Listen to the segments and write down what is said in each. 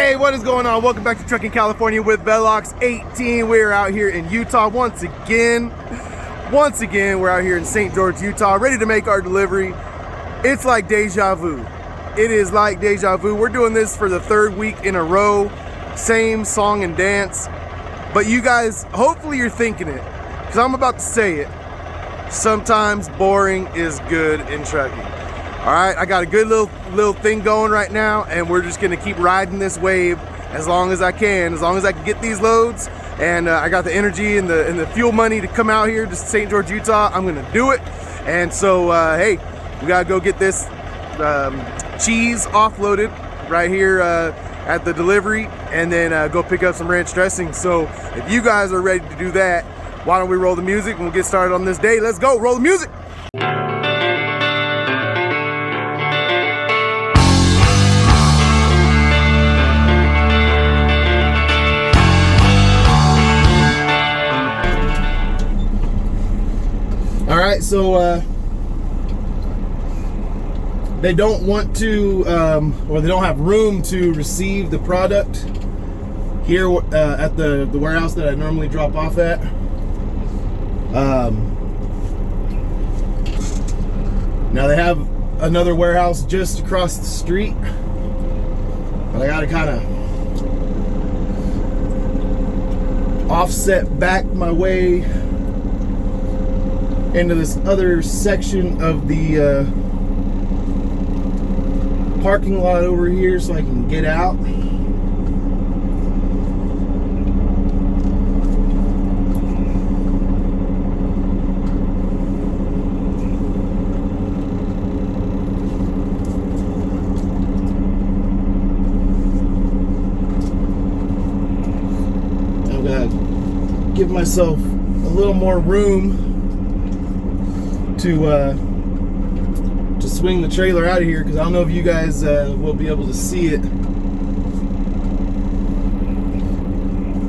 Hey, what is going on? Welcome back to Trucking California with Velox 18. We're out here in Utah once again. We're out here in St. George, Utah, ready to make our delivery. It's like deja vu. It is like deja vu. We're doing this for the third week in a row. Same song and dance. But you guys, hopefully you're thinking it, because I'm about to say it. Sometimes boring is good in trucking. All right, I got a good little thing going right now, and we're just gonna keep riding this wave as long as I can, get these loads, and I got the energy and the fuel money to come out here to St. George, Utah. I'm gonna do it. And so, hey, we gotta go get this cheese offloaded right here at the delivery, and then go pick up some ranch dressing. So if you guys are ready to do that, why don't we roll the music and we'll get started on this day. Let's go, roll the music. All right, so they don't want to, or they don't have room to receive the product here at the warehouse that I normally drop off at. Now they have another warehouse just across the street, but I gotta kind of offset back my way into this other section of the parking lot over here so I can get out. I'm gonna give myself a little more room to swing the trailer out of here, because I don't know if you guys will be able to see it.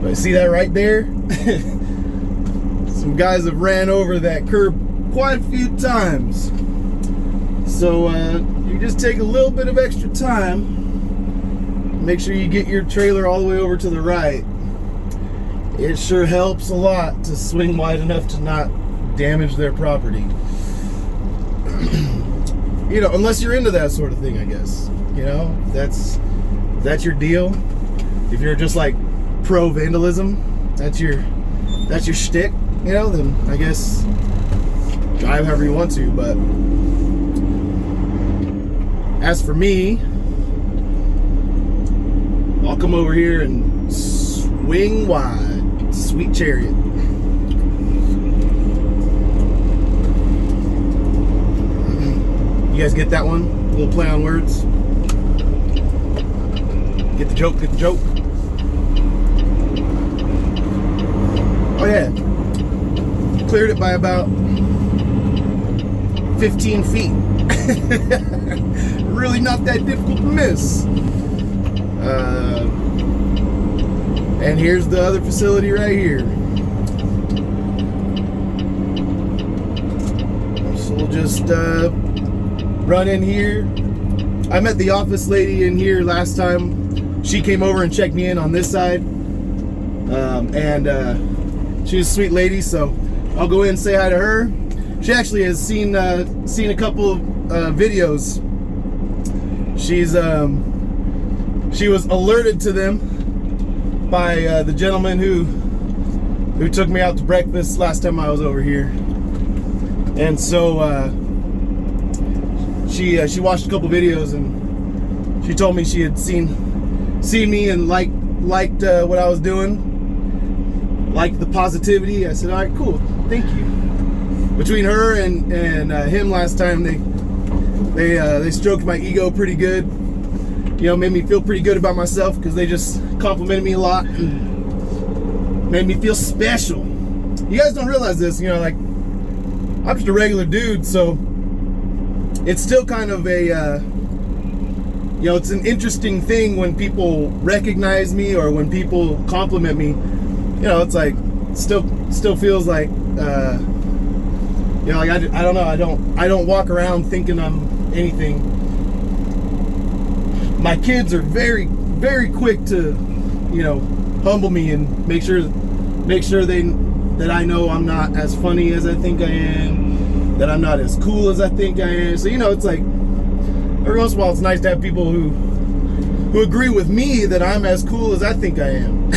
But see that right there? Some guys have ran over that curb quite a few times. So you just take a little bit of extra time. Make sure you get your trailer all the way over to the right. It sure helps a lot to swing wide enough to not damage their property. You know, unless you're into that sort of thing, I guess. You know, that's your deal. If you're just like pro vandalism, that's your shtick, you know, then I guess drive however you want to. But as for me, I'll come over here and swing wide. Sweet chariot. You guys get that one? A little play on words. Get the joke, get the joke. Oh yeah. Cleared it by about 15 feet. Really not that difficult to miss. And here's the other facility right here. So we'll just run in here. I met the office lady in here last time. She came over and checked me in on this side, and she was a sweet lady, so I'll go in and say hi to her. She actually has seen a couple of videos. She was alerted to them by the gentleman who took me out to breakfast last time I was over here, and so she watched a couple videos, and she told me she had seen me and liked what I was doing, liked the positivity. I said, all right, cool, thank you. Between her and him last time, they stroked my ego pretty good. You know, made me feel pretty good about myself, because they just complimented me a lot and made me feel special. You guys don't realize this, you know, like, I'm just a regular dude, so it's still kind of a, you know, it's an interesting thing when people recognize me or when people compliment me. You know, it's like, still feels like, you know, like I don't know, I don't walk around thinking I'm anything my kids are very, very quick to, you know, humble me and make sure that I know I'm not as funny as I think I am, that I'm not as cool as I think I am. So, you know, it's like every once in a while it's nice to have people who agree with me that I'm as cool as I think I am.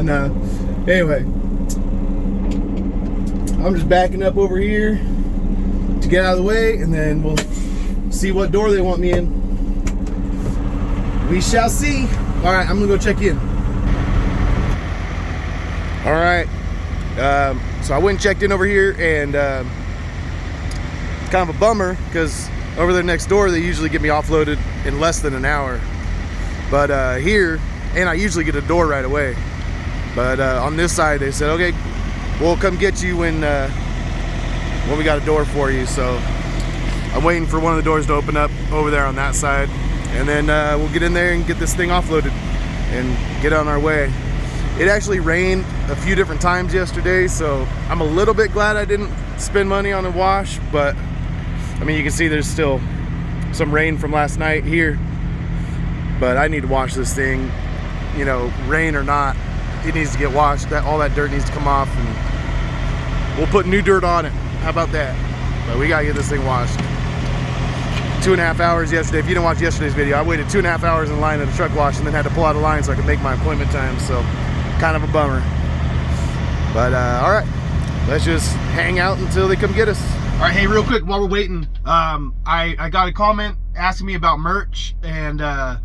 No. Anyway, I'm just backing up over here to get out of the way, and then we'll see what door they want me in. We shall see. All right, I'm gonna go check in. All right, so I went and checked in over here, and it's kind of a bummer because over there next door they usually get me offloaded in less than an hour. But here, and I usually get a door right away. But on this side they said, okay, we'll come get you when we got a door for you. So I'm waiting for one of the doors to open up over there on that side, and then we'll get in there and get this thing offloaded and get on our way. It actually rained a few different times yesterday, so I'm a little bit glad I didn't spend money on a wash, but I mean, you can see there's still some rain from last night here, but I need to wash this thing, you know, rain or not. It needs to get washed. All that dirt needs to come off, and we'll put new dirt on it. How about that? But we gotta get this thing washed. 2.5 hours yesterday. If you didn't watch yesterday's video, I waited 2.5 hours in line at a truck wash and then had to pull out a line so I could make my appointment time. So kind of a bummer. But all right, let's just hang out until they come get us. All right, hey, real quick while we're waiting, I got a comment asking me about merch, and I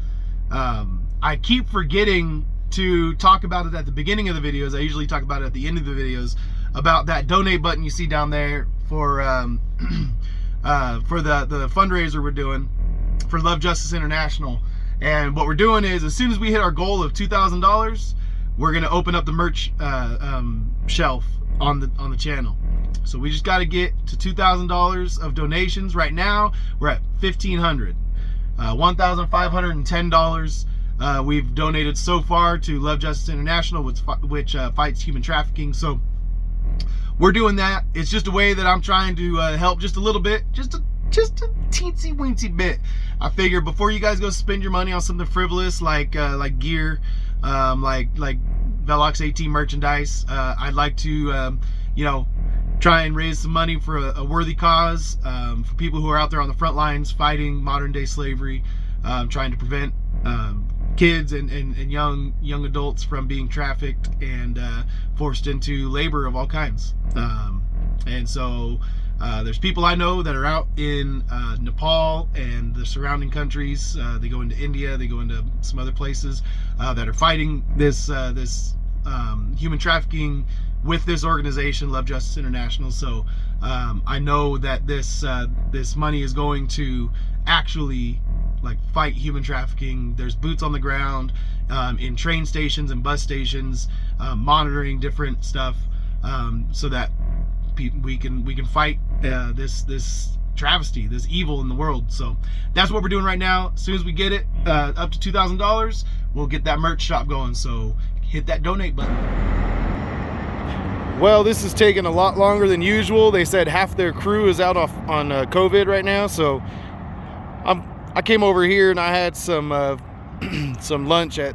keep forgetting to talk about it at the beginning of the videos. I usually talk about it at the end of the videos, about that donate button you see down there for the fundraiser we're doing for Love Justice International. And what we're doing is, as soon as we hit our goal of $2,000, we're gonna open up the merch shelf on the channel. So we just got to get to $2,000 of donations. Right now we're at $1,500, $1,510 we've donated so far to Love Justice International, which fights human trafficking. So we're doing that. It's just a way that I'm trying to help just a little bit, just a teensy weensy bit. I figure before you guys go spend your money on something frivolous like gear, like Velox 18 merchandise, I'd like to you know, try and raise some money for a worthy cause, for people who are out there on the front lines fighting modern day slavery, trying to prevent kids and young adults from being trafficked and forced into labor of all kinds. And so there's people I know that are out in Nepal and the surrounding countries. They go into India, they go into some other places that are fighting this human trafficking with this organization, Love Justice International. So I know that this money is going to actually like fight human trafficking. There's boots on the ground in train stations and bus stations, monitoring different stuff, so that we can fight this travesty, this evil in the world. So that's what we're doing right now. As soon as we get it up to $2,000, we'll get that merch shop going. So hit that donate button. Well, this is taking a lot longer than usual. They said half their crew is out on COVID right now, so I came over here and I had some some lunch at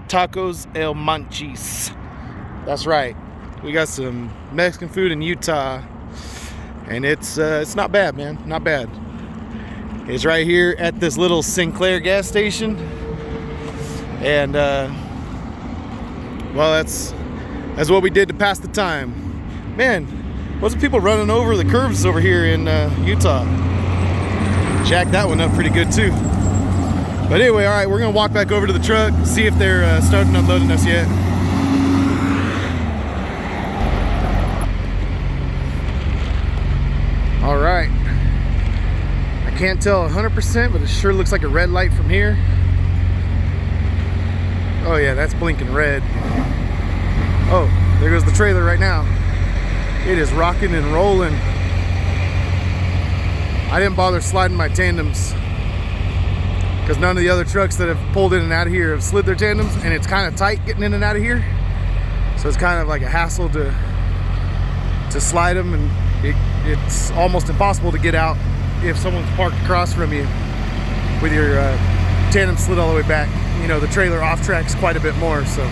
Tacos El Manchis. That's right, we got some Mexican food in Utah, and it's not bad, man, not bad. It's right here at this little Sinclair gas station, and well, that's what we did to pass the time. Man, wasn't people running over the curbs over here in Utah? Jacked that one up pretty good too. But anyway, all right, we're gonna walk back over to the truck, see if they're starting unloading us yet. All right, I can't tell 100%, but it sure looks like a red light from here. Oh yeah, that's blinking red. Oh, there goes the trailer right now. It is rocking and rolling. I didn't bother sliding my tandems because none of the other trucks that have pulled in and out of here have slid their tandems, and it's kind of tight getting in and out of here. So it's kind of like a hassle to slide them, and it's almost impossible to get out if someone's parked across from you with your tandem slid all the way back. You know, the trailer off tracks quite a bit more, so.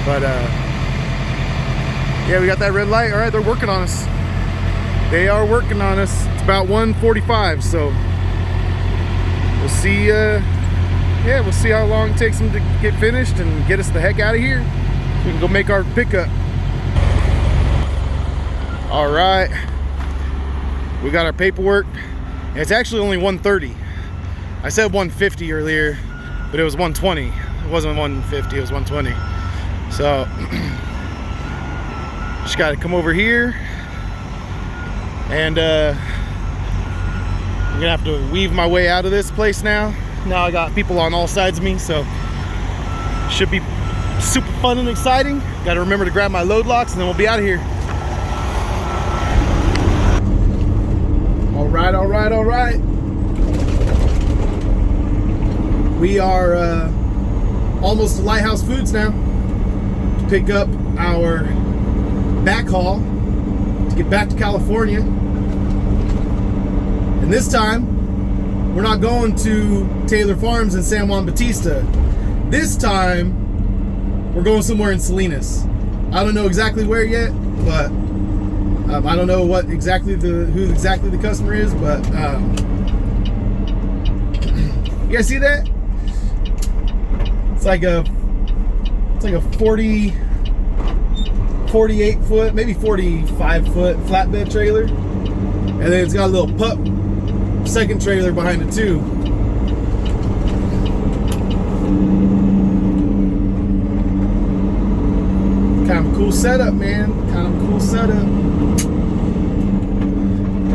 But yeah, we got that red light. All right, they're working on us. They are working on us. It's about 1:45, so we'll see. Yeah, we'll see how long it takes them to get finished and get us the heck out of here. We can go make our pickup. All right, we got our paperwork. It's actually only 1:30. I said 1:50 earlier, but it was 1:20. It wasn't 1:50, it was 1:20. So just got to come over here, and I'm gonna have to weave my way out of this place now. Now I got people on all sides of me, so should be super fun and exciting. Got to remember to grab my load locks, and then we'll be out of here. All right, all right, all right. We are almost to Lighthouse Foods now to pick up our backhaul to get back to California. And this time, we're not going to Taylor Farms in San Juan Bautista. This time, we're going somewhere in Salinas. I don't know exactly where yet, but I don't know what exactly who exactly the customer is, but you guys see that? It's like a 48 foot, maybe 45 foot flatbed trailer, and then it's got a little pup second trailer behind it too. Kind of a cool setup, man. Kind of a cool setup.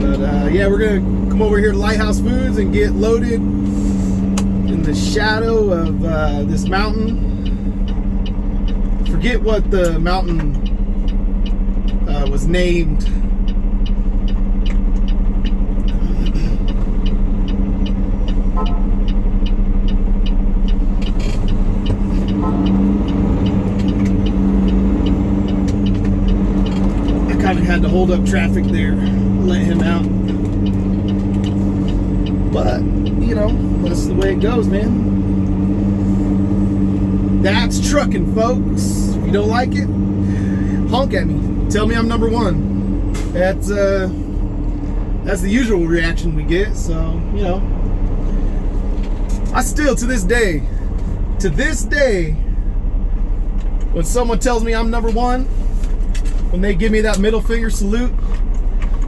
But yeah, we're gonna come over here to Lighthouse Foods and get loaded in the shadow of this mountain. Forget what the mountain was named. I kind of had to hold up traffic there, let him out. But, you know, that's the way it goes, man. That's trucking, folks. If you don't like it, honk at me. Tell me I'm number one. That's the usual reaction we get. So, you know, I still, to this day, when someone tells me I'm number one, when they give me that middle finger salute,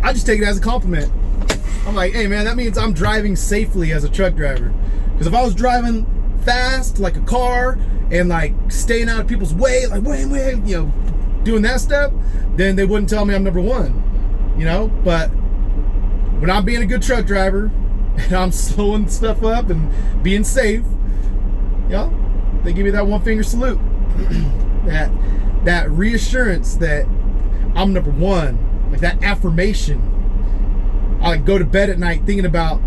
I just take it as a compliment. I'm like, hey man, that means I'm driving safely as a truck driver. Because if I was driving fast like a car and like staying out of people's way, like wait, you know, doing that stuff, then they wouldn't tell me I'm number one, you know. But when I'm being a good truck driver and I'm slowing stuff up and being safe, you know, they give me that one finger salute. that reassurance that I'm number one, like that affirmation. I like go to bed at night thinking about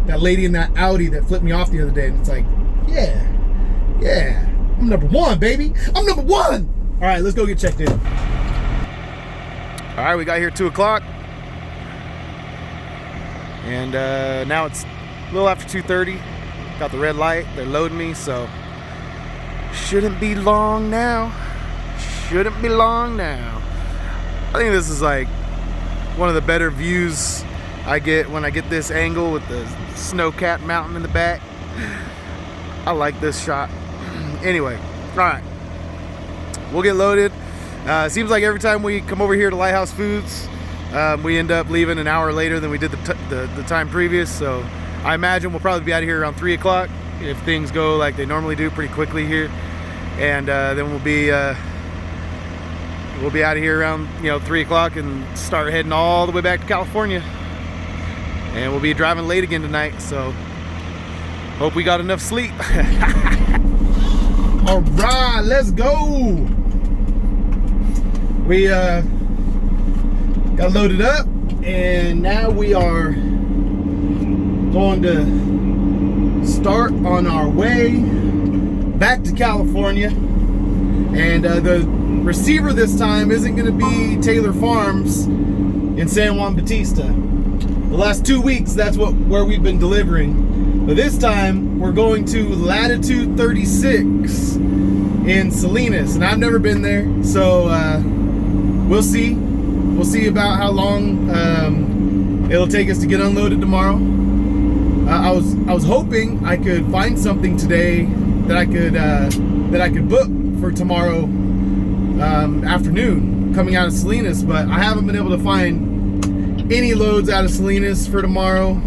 that lady in that Audi that flipped me off the other day, and it's like, yeah, I'm number one, baby. I'm number one. All right, let's go get checked in. All right, we got here 2 o'clock, and now it's a little after 2:30. Got the red light. They're loading me, so shouldn't be long now. Shouldn't be long now. I think this is like one of the better views I get when I get this angle with the snow-capped mountain in the back. I like this shot. Anyway, all right, we'll get loaded. Seems like every time we come over here to Lighthouse Foods, we end up leaving an hour later than we did the time previous. So I imagine we'll probably be out of here around 3 o'clock if things go like they normally do, pretty quickly here. And then we'll be out of here around 3 o'clock and start heading all the way back to California. And we'll be driving late again tonight, so hope we got enough sleep. All right, let's go. We got loaded up, and now we are going to start on our way back to California. And the receiver this time isn't going to be Taylor Farms in San Juan Bautista. The The last 2 weeks, that's where we've been delivering. But this time, we're going to latitude 36 in Salinas, and I've never been there, so we'll see. We'll see about how long it'll take us to get unloaded tomorrow. I was hoping I could find something today that I could book for tomorrow afternoon coming out of Salinas, but I haven't been able to find any loads out of Salinas for tomorrow.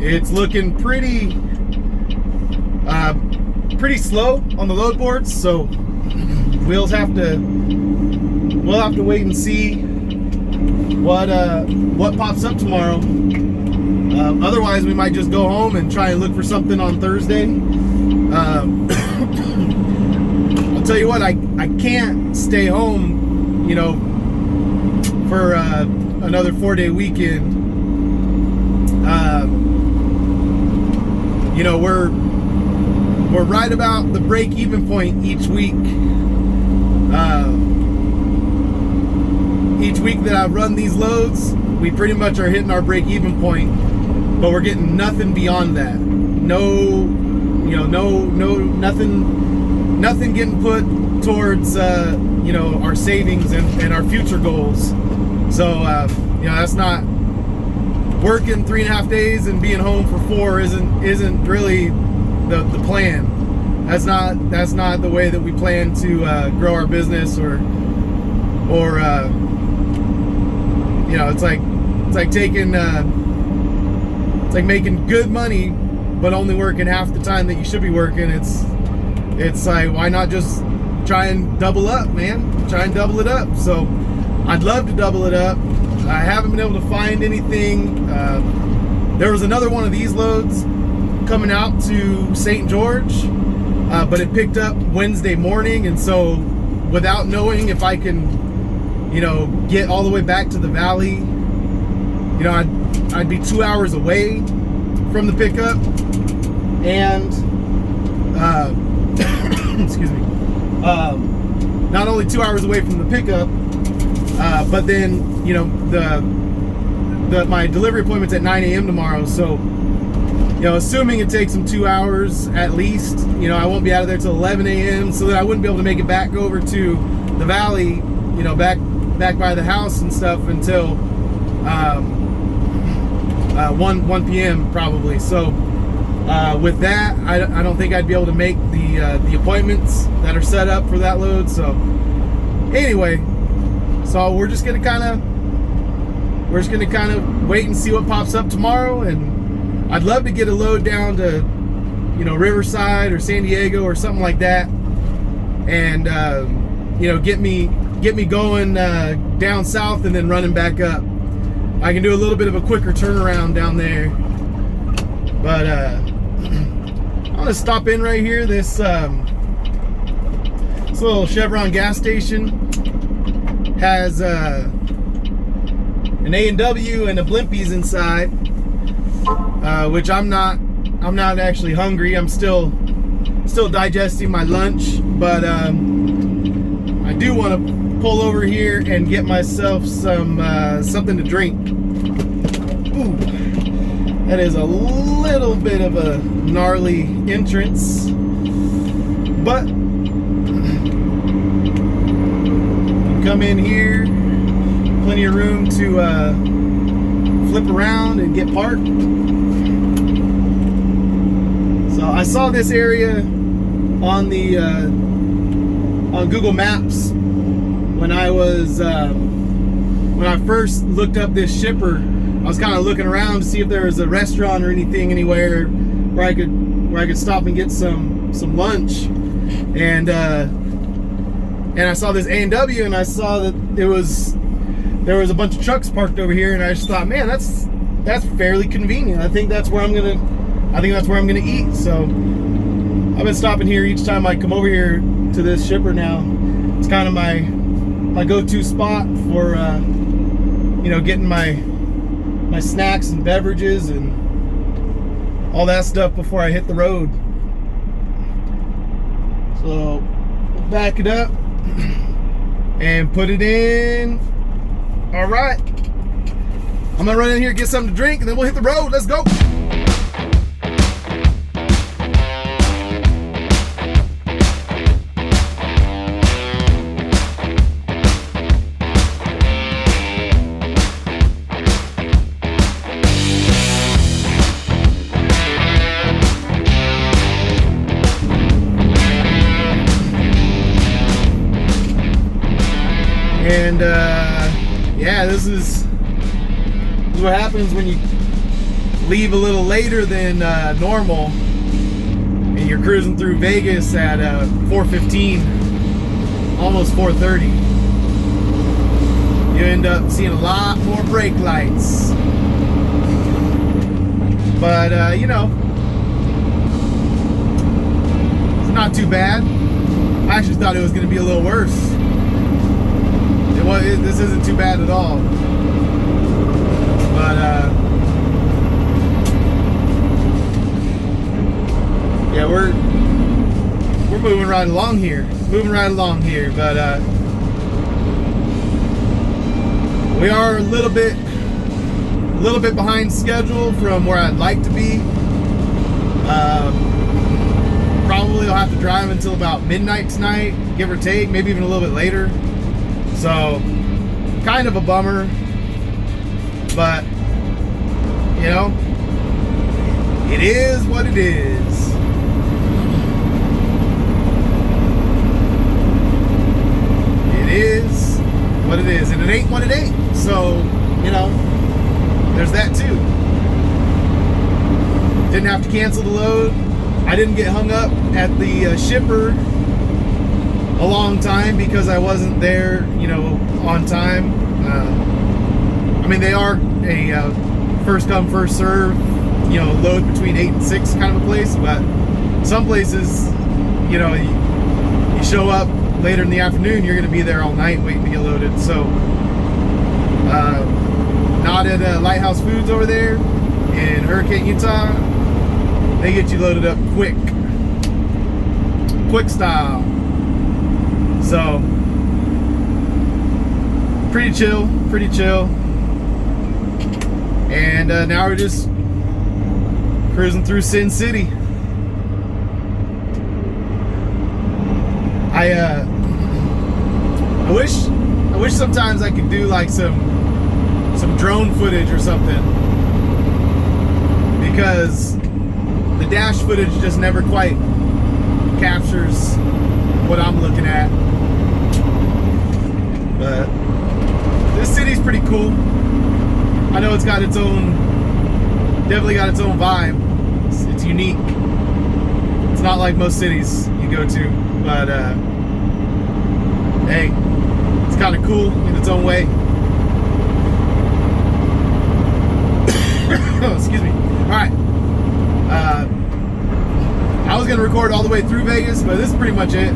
It's looking pretty slow on the load boards, so we'll have to wait and see what pops up tomorrow. Otherwise, we might just go home and try and look for something on Thursday. I'll tell you what, I can't stay home, you know, for another 4-day weekend. You know, we're right about the break-even point each week. Each week that I've run these loads, we pretty much are hitting our break-even point, but we're getting nothing beyond that. Nothing getting put towards you know, our savings and our future goals. So you know, that's not working 3.5 days and being home for 4 isn't really the plan. That's not the way that we plan to grow our business, or you know, it's like taking it's like making good money but only working half the time that you should be working. It's like, why not just try and double up, man? Try and double it up. So I'd love to double it up. I haven't been able to find anything. There was another one of these loads coming out to St. George, but it picked up Wednesday morning, and so without knowing if I can, you know, get all the way back to the valley, you know, I'd be 2 hours away from the pickup, and excuse me, not only 2 hours away from the pickup, but then, you know, my delivery appointment's at 9 a.m. tomorrow, so, you know, assuming it takes them 2 hours at least, you know, I won't be out of there till 11 a.m. so that I wouldn't be able to make it back over to the valley, you know, back by the house and stuff until 1 p.m. probably. So with that, I don't think I'd be able to make the appointments that are set up for that load. So anyway, so we're just gonna kind of wait and see what pops up tomorrow. And I'd love to get a load down to, you know, Riverside or San Diego or something like that, and you know, get me going down south and then running back up. I can do a little bit of a quicker turnaround down there. But I'm gonna stop in right here. This little Chevron gas station has an A&W and a Blimpies inside, which I'm not actually hungry. I'm still digesting my lunch, but I do want to pull over here and get myself some something to drink. Ooh, that is a little bit of a gnarly entrance, but come in here, plenty of room to flip around and get parked. So I saw this area on the on Google Maps when I was when I first looked up this shipper. I was kind of looking around to see if there was a restaurant or anything anywhere where I could stop and get some lunch, and I saw this A&W, and I saw that there was a bunch of trucks parked over here, and I just thought, man, that's fairly convenient. I think that's where I'm gonna eat. So I've been stopping here each time I come over here to this shipper now. It's kind of my go-to spot for you know, getting my snacks and beverages and all that stuff before I hit the road. So back it up and put it in. All right, I'm gonna run in here, get something to drink, and then we'll hit the road. Let's go. And yeah, this is what happens when you leave a little later than normal and you're cruising through Vegas at 4:15, almost 4:30. You end up seeing a lot more brake lights, but you know, it's not too bad. I actually thought it was going to be a little worse. This isn't too bad at all. But yeah, we're moving right along here. But we are a little bit behind schedule from where I'd like to be. Probably I'll have to drive until about midnight tonight, give or take, maybe even a little bit later. So, kind of a bummer, but, you know, it is what it is. It is what it is, and it ain't what it ain't. So, you know, there's that too. Didn't have to cancel the load. I didn't get hung up at the shipper a long time because I wasn't there, you know, on time. I mean, they are a first come, first serve, you know, load between 8 and 6 kind of a place, but some places, you know, you show up later in the afternoon, you're going to be there all night waiting to get loaded. So, not at Lighthouse Foods over there in Hurricane, Utah. They get you loaded up quick style. So, pretty chill. And now we're just cruising through Sin City. I wish sometimes I could do like some drone footage or something, because the dash footage just never quite captures what I'm looking at. But this city's pretty cool. I know it's got its own, definitely got its own vibe. It's unique. It's not like most cities you go to, but hey, it's kind of cool in its own way. Oh, excuse me. All right. I was gonna record all the way through Vegas, but this is pretty much it.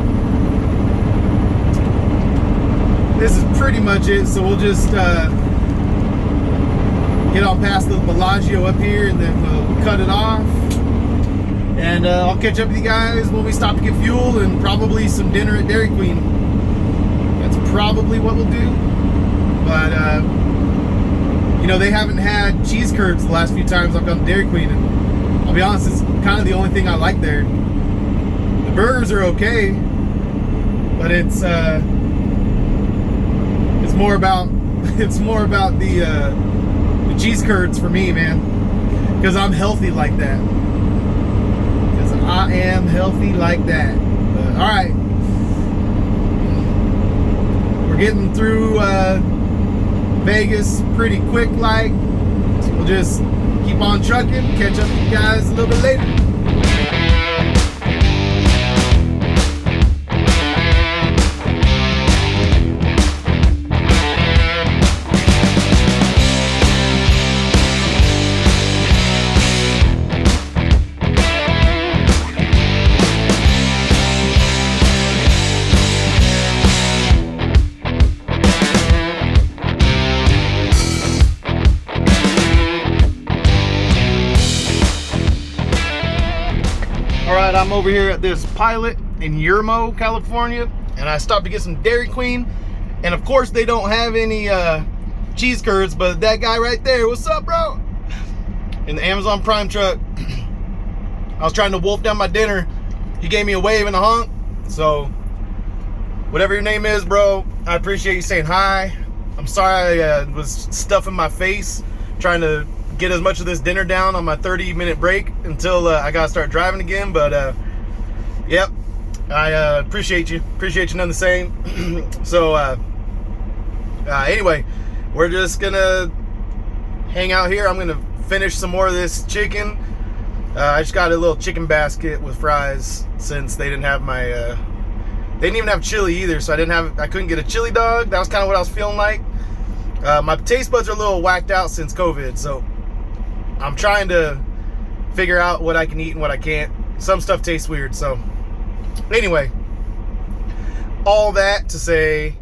So we'll just get on past the Bellagio up here, and then we'll cut it off. And I'll catch up with you guys when we stop to get fuel and probably some dinner at Dairy Queen. That's probably what we'll do. But you know, they haven't had cheese curds the last few times I've gone to Dairy Queen, and I'll be honest, it's kind of the only thing I like there. The burgers are okay, but it's more about the cheese curds for me, man, because I'm healthy like that. I am healthy like that. But, all right, we're getting through Vegas pretty quick, like. So we'll just keep on trucking. Catch up with you guys a little bit later. Alright, I'm over here at this Pilot in Yermo, California, and I stopped to get some Dairy Queen, and of course they don't have any cheese curds, but that guy right there, what's up, bro? In the Amazon Prime truck. I was trying to wolf down my dinner. He gave me a wave and a honk. So, whatever your name is, bro, I appreciate you saying hi. I'm sorry I was stuffing my face trying to get as much of this dinner down on my 30-minute break until I gotta start driving again. But yep, I appreciate you none the same. So anyway, we're just gonna hang out here. I'm gonna finish some more of this chicken. I just got a little chicken basket with fries since they didn't have my they didn't even have chili either, so I couldn't get a chili dog. That was kind of what I was feeling like. My taste buds are a little whacked out since COVID, so I'm trying to figure out what I can eat and what I can't. Some stuff tastes weird. So anyway, all that to say,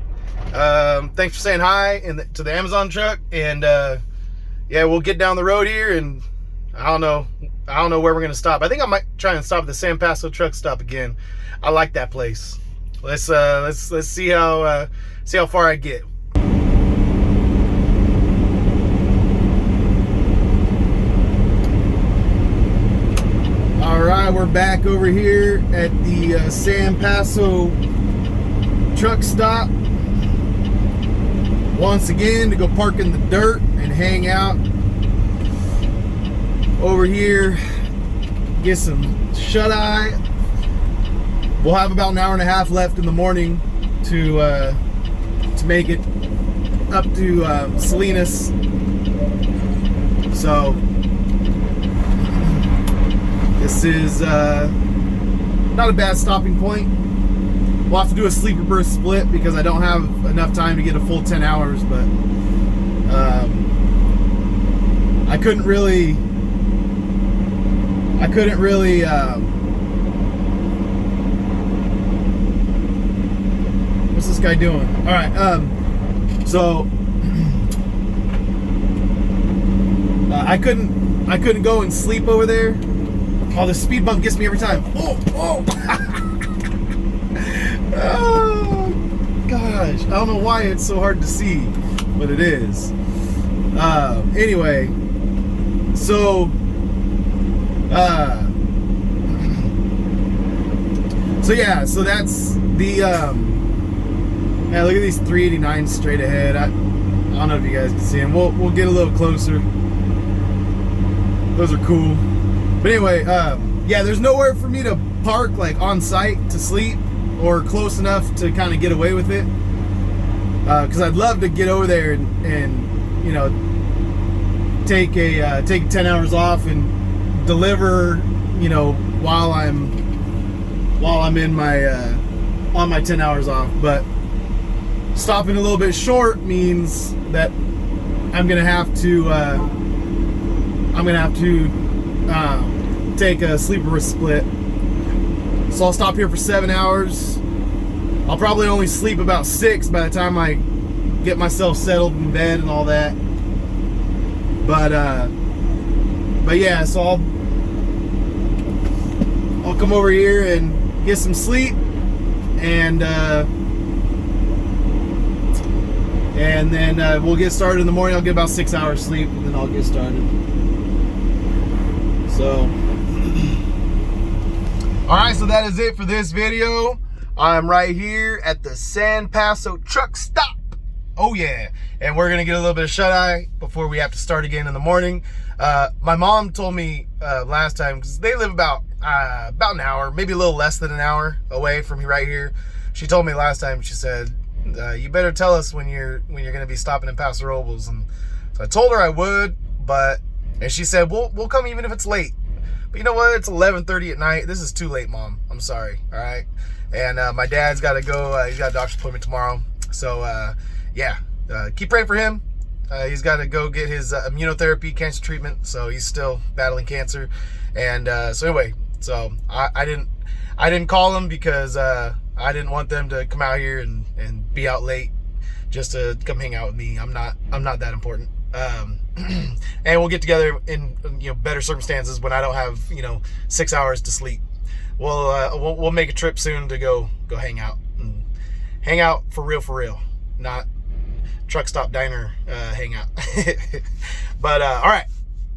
thanks for saying hi to the Amazon truck, and yeah, we'll get down the road here, and I don't know where we're gonna stop. I think I might try and stop at the San Paso truck stop again. I like that place. Let's see how far I get. All right, we're back over here at the San Paso truck stop once again to go park in the dirt and hang out over here, get some shut-eye. We'll have about an hour and a half left in the morning to make it up to Salinas. So this is not a bad stopping point. We'll have to do a sleeper berth split because I don't have enough time to get a full 10 hours, but I couldn't really what's this guy doing? All right, so I couldn't go and sleep over there. Oh, the speed bump gets me every time. Oh oh gosh, I don't know why it's so hard to see, but it is. Anyway, so yeah, so that's the man, look at these 389 straight ahead. I don't know if you guys can see them. We'll get a little closer. Those are cool. But anyway, yeah, there's nowhere for me to park like on site to sleep or close enough to kind of get away with it. Because I'd love to get over there and you know, take 10 hours off and deliver, you know, while I'm in my on my 10 hours off. But stopping a little bit short means that I'm gonna have to take a sleeper split. So I'll stop here for 7 hours. I'll probably only sleep about 6 by the time I get myself settled in bed and all that. But yeah, so I'll come over here and get some sleep, and then we'll get started in the morning. I'll get about 6 hours sleep, and then I'll get started. So all right, so that is it for this video. I'm right here at the San Paso truck stop. Oh yeah, and we're gonna get a little bit of shut-eye before we have to start again in the morning. My mom told me last time, because they live about an hour, maybe a little less than an hour away from me right here. She told me last time, she said, you better tell us when you're gonna be stopping in Paso Robles. And so I told her I would, and she said, we'll come even if it's late. But you know what? It's 11:30 at night. This is too late, Mom. I'm sorry. All right. And my dad's got to go. He's got a doctor's appointment tomorrow. So yeah, keep praying for him. He's got to go get his immunotherapy cancer treatment. So he's still battling cancer. And so anyway, so I didn't call him because I didn't want them to come out here and be out late just to come hang out with me. I'm not that important. And we'll get together in better circumstances when I don't have 6 hours to sleep. We'll make a trip soon to go hang out for real, not truck stop diner hangout. But all right,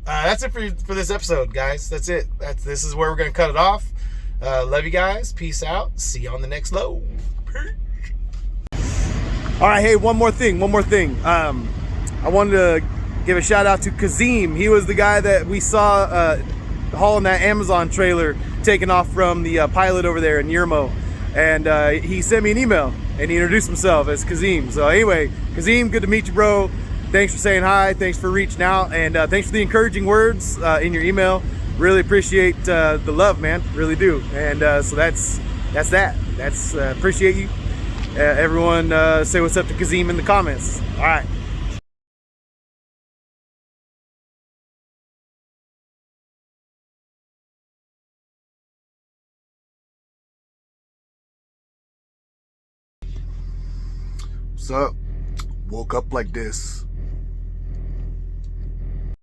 that's it for this episode, guys. That's it. This is where we're gonna cut it off. Love you guys. Peace out. See you on the next load. All right, hey, one more thing. I wanted to give a shout out to Kazim. He was the guy that we saw hauling that Amazon trailer taking off from the pilot over there in Yermo. And he sent me an email and he introduced himself as Kazim. So anyway, Kazim, good to meet you, bro. Thanks for saying hi. Thanks for reaching out. And thanks for the encouraging words in your email. Really appreciate the love, man. Really do. And so that's that. Appreciate you. Everyone say what's up to Kazim in the comments. All right. What's up? Woke up like this.